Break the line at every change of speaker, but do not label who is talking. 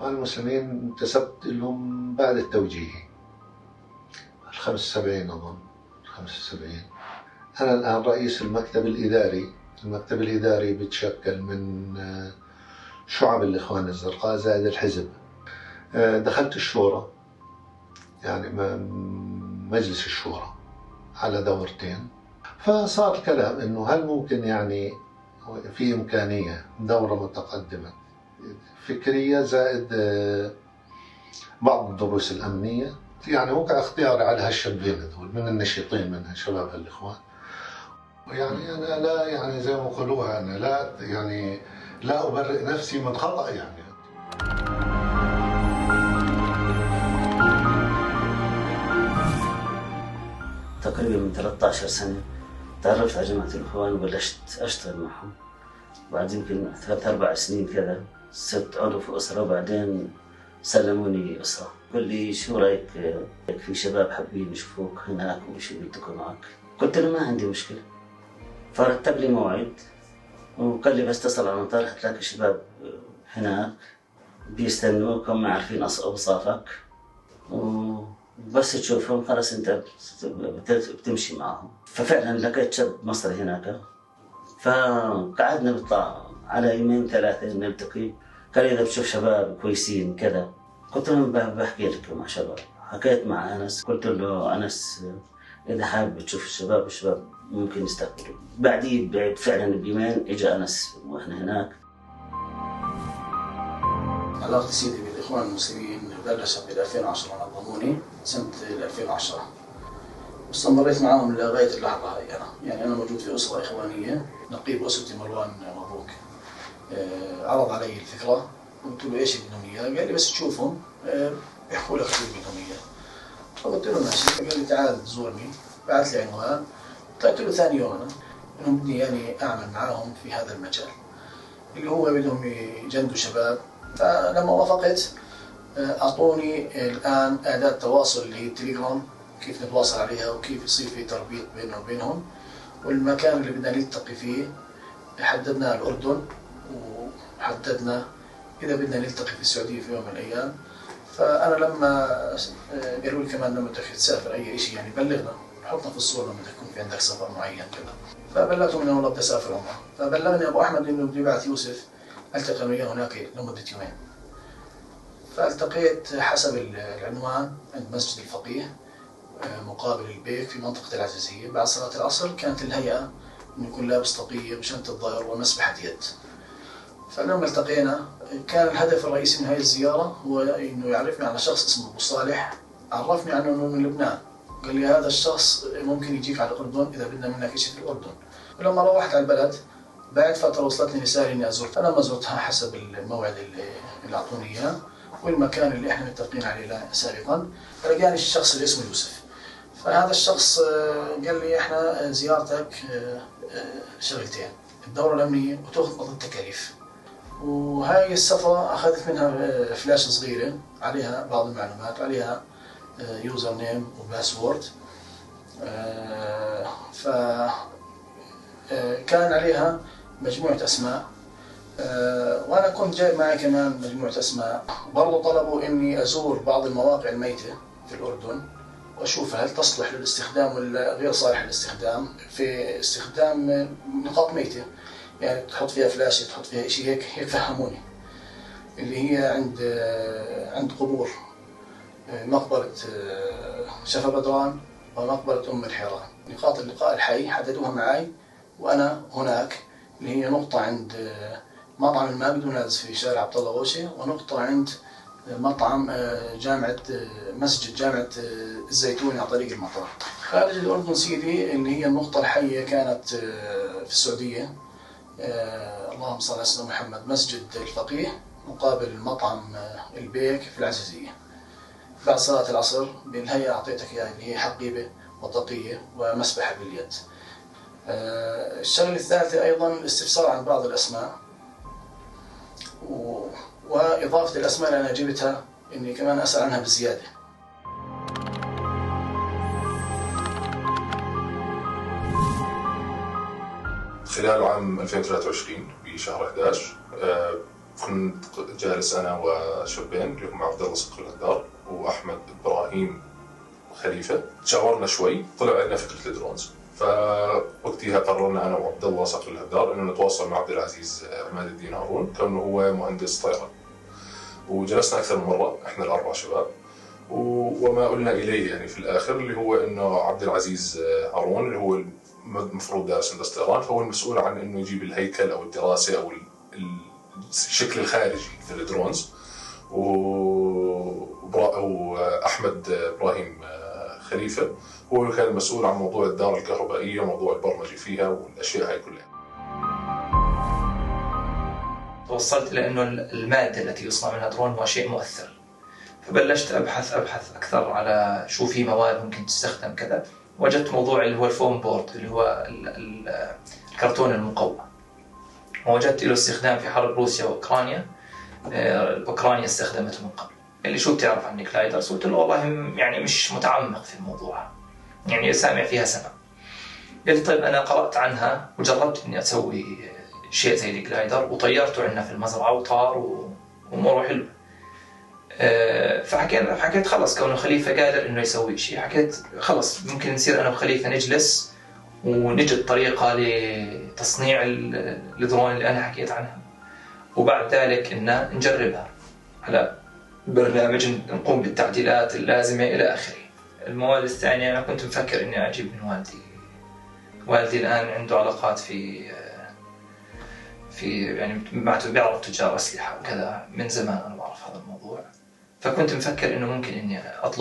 الإخوان المسلمين انتسبت لهم بعد التوجيهي 75 أظن 75. أنا الآن رئيس المكتب الإداري. المكتب الإداري بيتشكل من شعب الإخوان الزرقاء زائد الحزب. دخلت الشورى، يعني مجلس الشورى على دورتين. فصار الكلام إنه هل ممكن يعني في إمكانية دورة متقدمة فكرية زائد بعض الدروس الأمنية، يعني وقع اختياري على هالشابين هذول من النشيطين منها شباب الإخوان. يعني أنا لا يعني زي ما يقولوها أنا لا أبرئ نفسي من خطأ يعني.
تقريبا من 13 سنة تعرفت على جماعة الإخوان وبلشت أشتغل معهم. بعد يمكن 3-4 سنين كذا صرت عضو في أسرة، وبعدين سلموني أسرة. قال لي شو رأيك في شباب حابين يشوفوك هناك وشو يلتقوا معك؟ قلت له ما عندي مشكلة. فرتب لي موعد وقال لي بس تصل على المطار حتلاقي شباب هناك بيستنوك، هم عارفين أوصافك، وبس تشوفهم خلاص أنت بتمشي معهم. ففعلا لقيت شاب مصري هناك، فقعدنا نطلع على 2-3 نلتقي. قال لي إذا بتشوف شباب كويسين كذا. قلت له بحكي لك مع شباب. حكيت مع أنس، قلت له أنس إذا حابب تشوف الشباب ممكن يستقبلوا. بعد فعلا بيومين إجا أنس وإحنا هناك.
علاقة سيدي بالإخوان المسلمين بلشت بال 2010 نظموني سنة 2010، واستمريت معهم لغاية اللحظة هاي. يعني أنا موجود في أسرة إخوانية، نقيب أسرتي مروان مبروك عرض علي الفكرة. قلت له إيش بدهم إياه؟ قال لي بس تشوفهم يحكوا لك شو بدهم إياه. فقلت له ماشي. قال لي تعال زورني، بعث لي عنوان. قلت له ثاني يوم أنا إنهم بدي يعني أعمل معاهم في هذا المجال اللي هو بدهم يجندوا شباب. فلما وافقت أعطوني الآن أداة تواصل اللي هي التليجرام، كيف نتواصل عليها وكيف يصير في تربيط بيننا وبينهم. والمكان اللي بدنا نلتقي فيه حددنا الأردن، وحددنا إذا بدنا نلتقي في السعودية في يوم من الأيام. فأنا لما قالوا لي كمان لما بدك تسافر أي شيء يعني بلغنا، حطنا في الصورة لما تكون في عندك سفر معين كذا. فبلغتهم إنه والله بدي أسافر عمرة. فبلغني أبو أحمد إنه بده يبعث يوسف التقي وياه هناك لمدة يومين. فالتقيت حسب العنوان عند مسجد الفقيه مقابل البيك في منطقة العزيزية. بعد صلاة العصر كانت الهيئة إنه يكون لابس طاقية وشنطة ظهر ومسبحة يد. فلما التقينا كان الهدف الرئيسي من هذه الزيارة هو إنه يعرفني على شخص اسمه أبو صالح. عرفني عنه إنه من لبنان. قال لي هذا الشخص ممكن يجيك على الأردن إذا بدنا منك شيء في الأردن. ولما روحت على البلد بعد فترة وصلتني رسالة إني أزور. فلما زرتها حسب الموعد اللي أعطوني إياه والمكان اللي إحنا متفقين عليه سابقا، لقاني الشخص اللي اسمه يوسف. فهذا الشخص قال لي إحنا زيارتك شغلتين، الدورة الأمنية وتأخذ بعض التكاليف. وهاي السفرة أخذت منها فلاشة صغيرة عليها بعض المعلومات، عليها يوزر نيم وباسورد. فكان عليها مجموعة أسماء، وأنا كنت جايب معي كمان مجموعة أسماء. برضو طلبوا إني أزور بعض المواقع الميتة في الأردن وأشوف هل تصلح للاستخدام ولا غير صالح للاستخدام، في استخدام نقاط ميتة يعني تحط فيها فلاشة، تحط فيها شيء هيك فهموني، اللي هي عند قبور مقبرة شفا بدران ومقبرة أم الحيران. نقاط اللقاء الحي حددوها معي وأنا هناك، اللي هي نقطة عند مطعم الماء بدون نازل في شارع عبد الله غوشة، ونقطة عند مطعم مسجد جامعة الزيتون على طريق المطار. خارج الأردن سيدي اللي هي النقطة الحية كانت في السعودية، اللهم صل على سيدنا محمد، مسجد الفقيه مقابل مطعم البيك في العزيزية. بعد صلاة العصر بالهيئة أعطيتك إياها اللي هي حقيبة وطاقية ومسبحة باليد. الشغلة الثالثة أيضا الاستفسار عن بعض الأسماء، وإضافة الأسماء اللي أنا جبتها إني كمان أسأل عنها بزيادة.
خلال عام 2023 بشهر 11 كنت جالس أنا وشابين اللي هم عبد الله صقر الهدار وأحمد إبراهيم خليفة. تشاورنا شوي، طلع عندنا فكرة الدرونز. فوقتها قررنا أنا وعبد الله صقر الهدار إنه نتواصل مع عبد العزيز عماد الدين هارون كونه هو مهندس طيران. وجلسنا أكثر من مرة إحنا الأربع شباب، وما قلنا إليه يعني في الآخر اللي هو إنه عبد العزيز هارون اللي هو المفروض دارس هندسة طيران، فهو المسؤول عن إنه يجيب الهيكل أو الدراسة أو الشكل الخارجي للدرونز، وأحمد إبراهيم خليفة هو كان المسؤول عن موضوع الدار الكهربائية وموضوع البرمجة فيها والأشياء هاي كلها.
توصلت إلى أنه المادة التي يصنع منها درون هو شيء مؤثر، فبلشت أبحث أكثر على شو في مواد ممكن تستخدم كذا. وجدت موضوع اللي هو الفوم بورد اللي هو الكرتون المقوى، ووجدت له استخدام في حرب روسيا وأوكرانيا. أوكرانيا استخدمته من قبل. اللي شو بتعرف عن الجلايدرز؟ قلت له والله يعني مش متعمق في الموضوع، يعني سامع فيها سمع. قلت طيب أنا قرأت عنها وجربت إني أسوي شيء زي الجلايدر وطيرته عندنا في المزرعة وطار وأموره حلوة. فحكيت خلص كونه خليفة قادر إنه يسوي شيء، حكيت خلص ممكن نصير أنا وخليفة نجلس ونجد طريقة لتصنيع الدرون اللي أنا حكيت عنها، وبعد ذلك إن نجربها على برنامج نقوم بالتعديلات اللازمة إلى آخره. المواد الثانية أنا كنت مفكر إني أجيب من والدي الآن عنده علاقات في يعني بيعرف تجار أسلحة وكذا من زمان، أنا بعرف هذا الموضوع، فكنت مفكر إنه ممكن إني أطلب